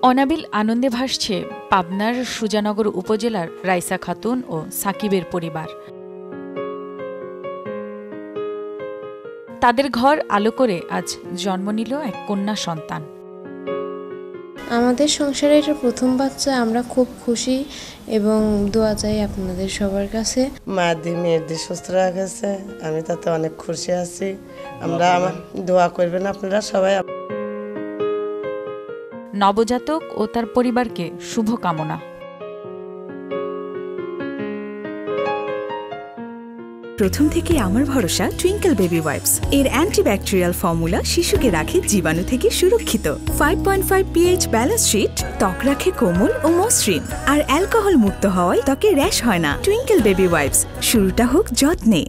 অনাবিল আনন্দে ভাসছে পাবনার সুজানগর উপজেলার রাইসা খাতুন ও সাকিবের পরিবার। তাদের ঘর আলো করে আজ জন্ম নিল এক কন্যা সন্তান। আমাদের সংসারে এটা প্রথম বাচ্চা, আমরা খুব খুশি এবং দোয়া চাই আপনাদের সবার কাছে। মেয়েদের সুস্থ রাখছে, আমি তাতে অনেক খুশি আছি। আমরা দোয়া করবেন আপনারা সবাই। নবজাতক ও তার পরিবারকে শুভকামনা। প্রথম থেকে আমার ভরসা টুইঙ্কেল বেবি ওয়াইপস। এর অ্যান্টিব্যাকটেরিয়াল ফর্মুলা শিশুকে রাখে জীবাণু থেকে সুরক্ষিত। 5.5 pH ব্যালেন্স শিট ত্বক রাখে কোমল ও মসৃণ, আর অ্যালকোহল মুক্ত হওয়ায় ত্বকে র্যাশ হয় না। টুইঙ্কেল বেবি ওয়াইপস, শুরুটা হোক যত্নে।